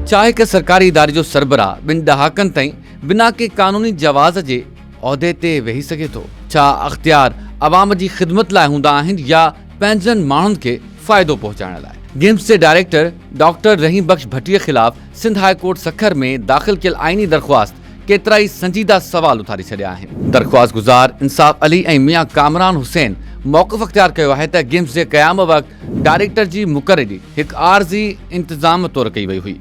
चाहे कि सरकारी इदारे जो सरबराह बिन डहाकनि ताईं बिना के कानूनी जवाज़ जे उहिदे ते वेही सघे थो। छा अख्तियार अवाम जी ख़िदमत लाइ हूंदा आहिनि या पंहिंजनि माण्हुनि खे फ़ाइदो पहुचाइण लाइ। गिम्स जे डायरेक्टर डॉक्टर रहीम बख्श भट्टीअ ख़िलाफ़ सिंध हाई कोर्ट सखर में दाख़िल कयल आइनी दरख़्वास्त केतिरा ई संजीदा सवाल उथारे छॾिया आहिनि। दरख़्वास्त गुज़ार इंसाफ़ अली ऐं मियां कामरान हुसैन मौक़िफ़ अख़्तियार कयो आहे त गिम्स जे क़याम वक़्तु डायरेक्टर जी मुक़ररी हिकु आर्ज़ी इंतज़ाम तौरु कई वई हुई,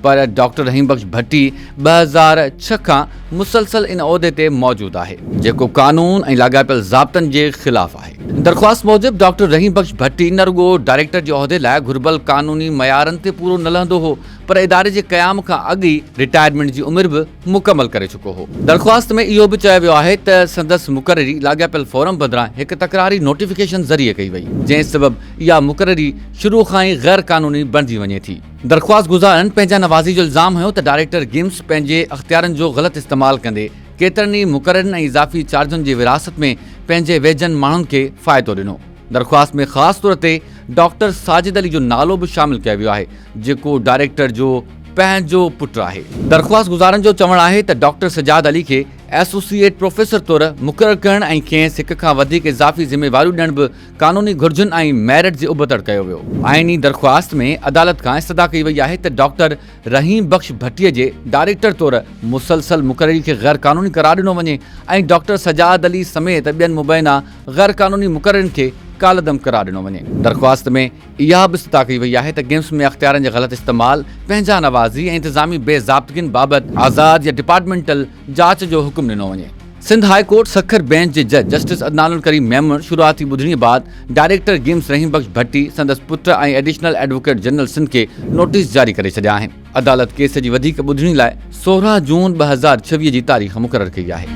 पर डॉक्टर रहीम बख्श भट्टी 2006 खां मुसलसल इन उहिदे ते मौजूदु आहे, जेको कानून ऐं लाॻापियल ज़ाब्तनि जे ख़िलाफ़ आहे। दरख़्वास्त मूजिबि डॉक्टर रहीम बख्श भट्टी न रुॻो डायरेक्टर जे उहिदे लाइ घुर्बल कानूनी मयारनि ते पूरो न लहंदो हो, पर इदारे जे क़याम खां अॻु ई रिटायरमेंट जी उमिरि बि मुकमल करे चुको हो। दरख़्वास्त में इहो बि चयो वियो आहे त संदसि मुक़ररी लाॻापियल फॉरम बदिरां हिकु तकरारी नोटिफिकेशन ज़रिए कई वई, जंहिं सबबि इहा मुक़ररी शुरू खां ई गैर कानूनी बणिजी वञे थी। दरख़्वास्त गुज़ारनि पंहिंजा नवाज़ी जो इल्ज़ाम हुयो त डायरेक्टर गिम्स पंहिंजे अख़्तियारनि जो ग़लति इस्तेमालु कंदे केतिरनि ई मुक़ररनि ऐं इज़ाफ़ी चार्जनि जी विरासत में पंहिंजे वेझनि माण्हुनि खे फ़ाइदो ॾिनो। दरख़्वास्त में ख़ासि तौर ते डॉक्टर साजिद अली जो नालो बि शामिल कयो वियो आहे, जेको डायरेक्टर जो पंहिंजो पुटु आहे। दरख़्वास्त गुज़ारनि जो चवणु आहे त डॉक्टर सजाद अली खे एसोसिएट प्रोफेसर तौरु मुक़ररु करणु ऐं खेसि हिक खां वधीक इज़ाफ़ी ज़िम्मेवारियूं ॾियणु बि कानूनी घुर्जुनि ऐं मेरिट जे उबतड़ कयो वियो। आइनी दरख़्वास्त में अदालत खां इस्तदा कई वई आहे त डॉक्टर रहीम बख्श भट्टीअ जे डायरेक्टर तौरु मुसलसल मुक़ररी खे गैर कानूनी करार ॾिनो वञे ऐं डॉक्टर सजाद अली समेत ॿियनि मुबैना गैर कानूनी मुक़ररनि खे कालदम करार ॾिनो वञे। दरख़्वास्त में इहा बि इस्तदा कई वई आहे त गिम्स में अख़्तियारनि जे ग़लति इस्तेमालु, पंहिंजा नवाज़ी ऐं इंतिज़ामी बेज़ाब्तगियुनि बाबति आज़ाद या डिपार्टमेंटल जांच जो हुकुम ॾिनो वञे। Sindh high court Sukkur bench जे जज जस्टिस अदनानुल करीम मेमन शुरूआती ॿुधणी बाद डायरेक्टर गिम्स रहीम बख्श भट्टी संदसि पुटु ऐं एडिशनल एडवोकेट जनरल सिंध खे नोटिस जारी करे छॾिया आहिनि। अदालत केस जी वधीक ॿुधणी लाइ 16 जून 2026 जी तारीख़ मुक़ररु कई आहे।